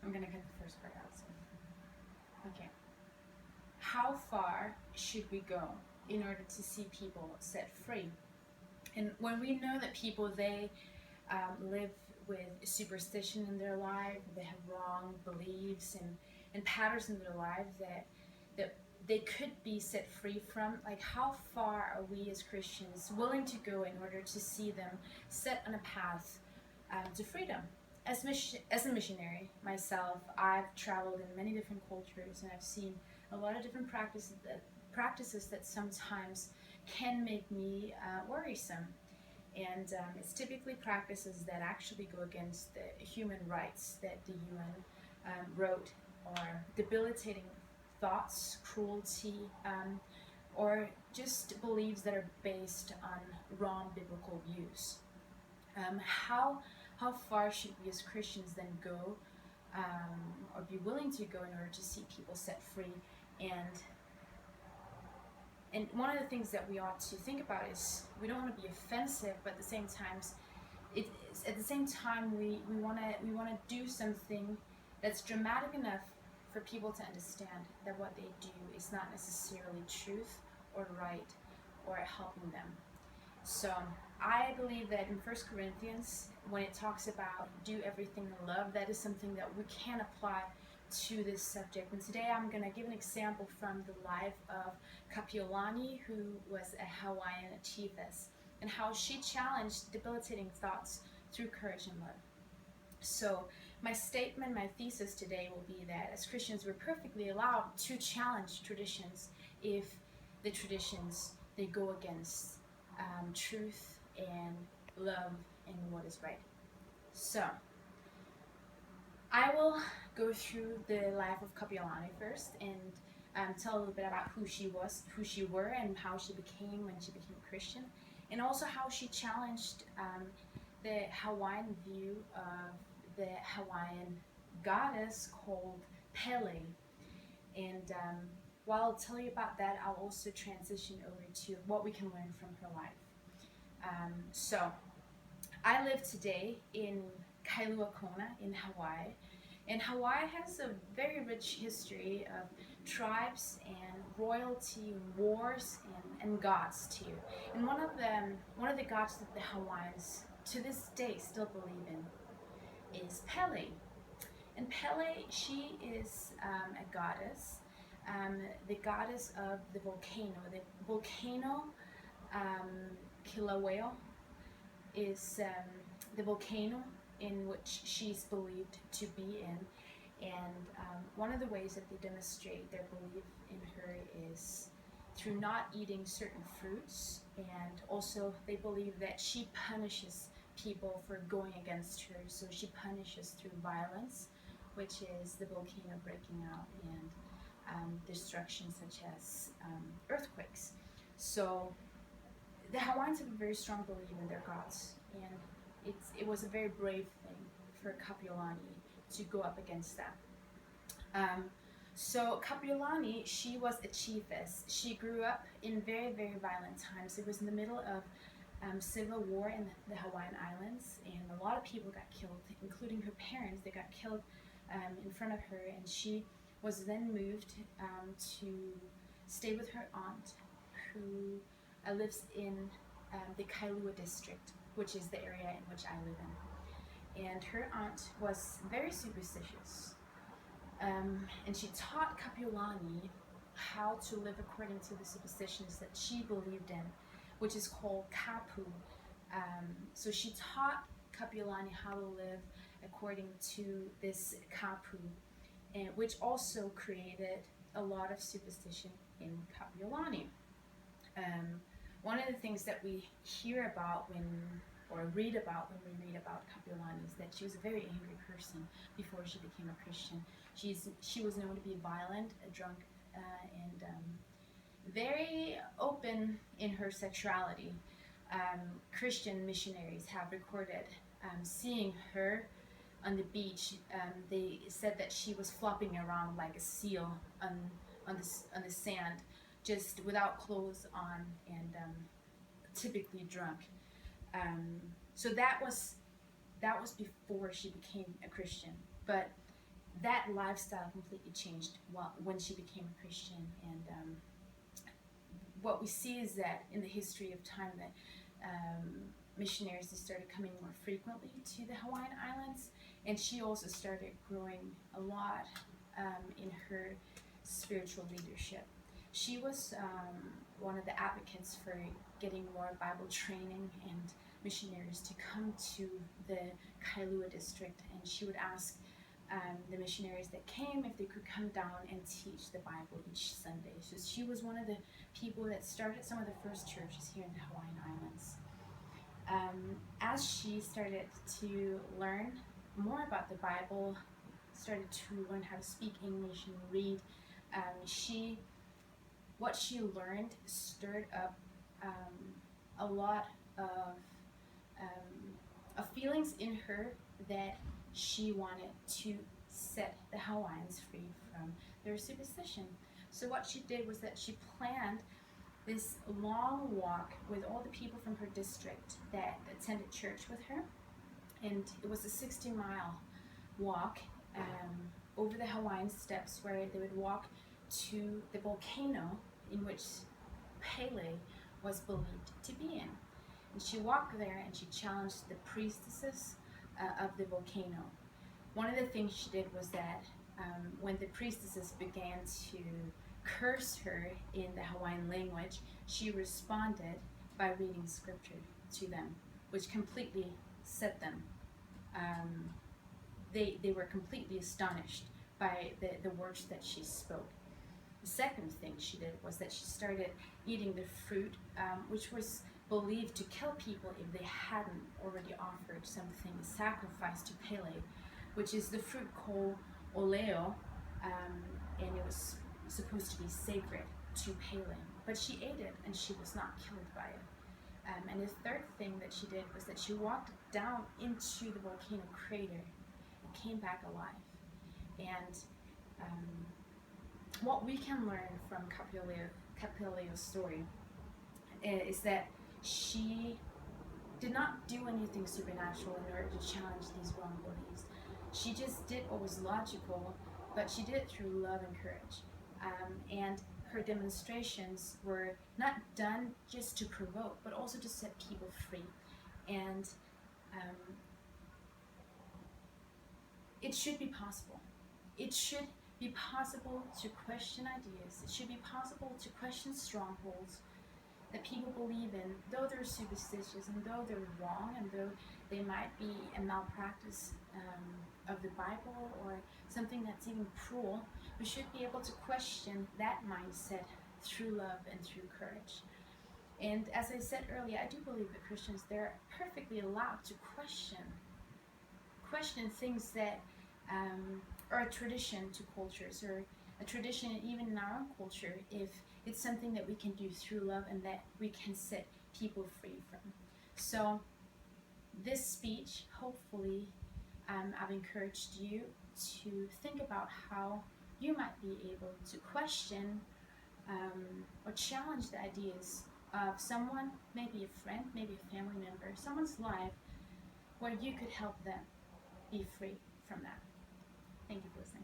I'm gonna cut the first part out. So. Okay. How far should we go in order to see people set free? And when we know that people they live with superstition in their life, they have wrong beliefs and patterns in their life that they could be set free from, like how far are we as Christians willing to go in order to see them set on a path to freedom? As a missionary myself, I've traveled in many different cultures and I've seen a lot of different practices that sometimes can make me worrisome. And it's typically practices that actually go against the human rights that the UN wrote, or debilitating thoughts, cruelty, or just beliefs that are based on wrong biblical views. How far should we as Christians then go, or be willing to go in order to see people set free? And one of the things that we ought to think about is we don't want to be offensive, but at the same time we want to do something that's dramatic enough for people to understand that what they do is not necessarily truth or right or helping them. So I believe that in First Corinthians, when it talks about do everything in love, that is something that we can apply to this subject. And today I'm going to give an example from the life of Kapi'olani, who was a Hawaiian chiefess, and how she challenged debilitating thoughts through courage and love. So my statement, my thesis today will be that as Christians, we're perfectly allowed to challenge traditions if the traditions, they go against truth and love and what is right. So I will go through the life of Kapi'olani first and tell a little bit about who she was, who she were, and how she became when she became a Christian, and also how she challenged the Hawaiian view of the Hawaiian goddess called Pele. And while I'll tell you about that, I'll also transition over to what we can learn from her life. So I live today in Kailua Kona in Hawaii. And Hawaii has a very rich history of tribes and royalty, wars, and gods too. And one of the gods that the Hawaiians to this day still believe in is Pele. And Pele, she is a goddess, the goddess of the volcano. The volcano Kilauea is the volcano in which she's believed to be in. And one of the ways that they demonstrate their belief in her is through not eating certain fruits, and also they believe that she punishes people for going against her. So she punishes through violence, which is the volcano breaking out, and destruction such as earthquakes. So the Hawaiians have a very strong belief in their gods, and it was a very brave thing for Kapi'olani to go up against that. So Kapi'olani, she was a chiefess. She grew up in very, very violent times. It was in the middle of civil war in the Hawaiian Islands, and a lot of people got killed, including her parents. They got killed in front of her, and she was then moved to stay with her aunt, who lives in the Kailua district, which is the area in which I live in. And her aunt was very superstitious. And she taught Kapi'olani how to live according to the superstitions that she believed in, which is called kapu. So she taught Kapi'olani how to live according to this kapu, and which also created a lot of superstition in Kapi'olani. One of the things that we hear about or read about when we read about Kapi'olani is that she was a very angry person before she became a Christian. She was known to be violent, a drunk, and very open in her sexuality. Christian missionaries have recorded seeing her on the beach. They said that she was flopping around like a seal on the sand, just without clothes on, and typically drunk. So that was before she became a Christian. But that lifestyle completely changed when she became a Christian. And what we see is that in the history of time that missionaries started coming more frequently to the Hawaiian Islands, and she also started growing a lot in her spiritual leadership. She was one of the advocates for getting more Bible training and missionaries to come to the Kailua district, and she would ask the missionaries that came if they could come down and teach the Bible each Sunday. So she was one of the people that started some of the first churches here in the Hawaiian Islands. As she started to learn more about the Bible, started to learn how to speak English and read, what she learned stirred up a lot of feelings in her that she wanted to set the Hawaiians free from their superstition. So what she did was that she planned this long walk with all the people from her district that attended church with her, and it was a 60-mile walk over the Hawaiian steppes, where they would walk to the volcano in which Pele was believed to be in. And she walked there and she challenged the priestesses of the volcano. One of the things she did was that when the priestesses began to curse her in the Hawaiian language, she responded by reading scripture to them, which completely set them. They were completely astonished by the words that she spoke. The second thing she did was that she started eating the fruit, which was believed to kill people if they hadn't already offered something, a sacrifice to Pele, which is the fruit called oleo, and it was supposed to be sacred to Pele. But she ate it and she was not killed by it. And the third thing that she did was that she walked down into the volcano crater and came back alive. And what we can learn from Kapi'olani's story is that she did not do anything supernatural in order to challenge these wrong beliefs. She just did what was logical, but she did it through love and courage. And her demonstrations were not done just to provoke, but also to set people free. And it should be possible. It should be possible to question ideas. It should be possible to question strongholds that people believe in, though they're superstitious and though they're wrong and though they might be a malpractice of the Bible or something that's even cruel. We should be able to question that mindset through love and through courage. And as I said earlier, I do believe that Christians, they're perfectly allowed to question things that are a tradition to cultures, or a tradition even in our own culture, if it's something that we can do through love and that we can set people free from. So this speech, hopefully, I've encouraged you to think about how you might be able to question or challenge the ideas of someone, maybe a friend, maybe a family member, someone's life, where you could help them be free from that. Thank you for listening.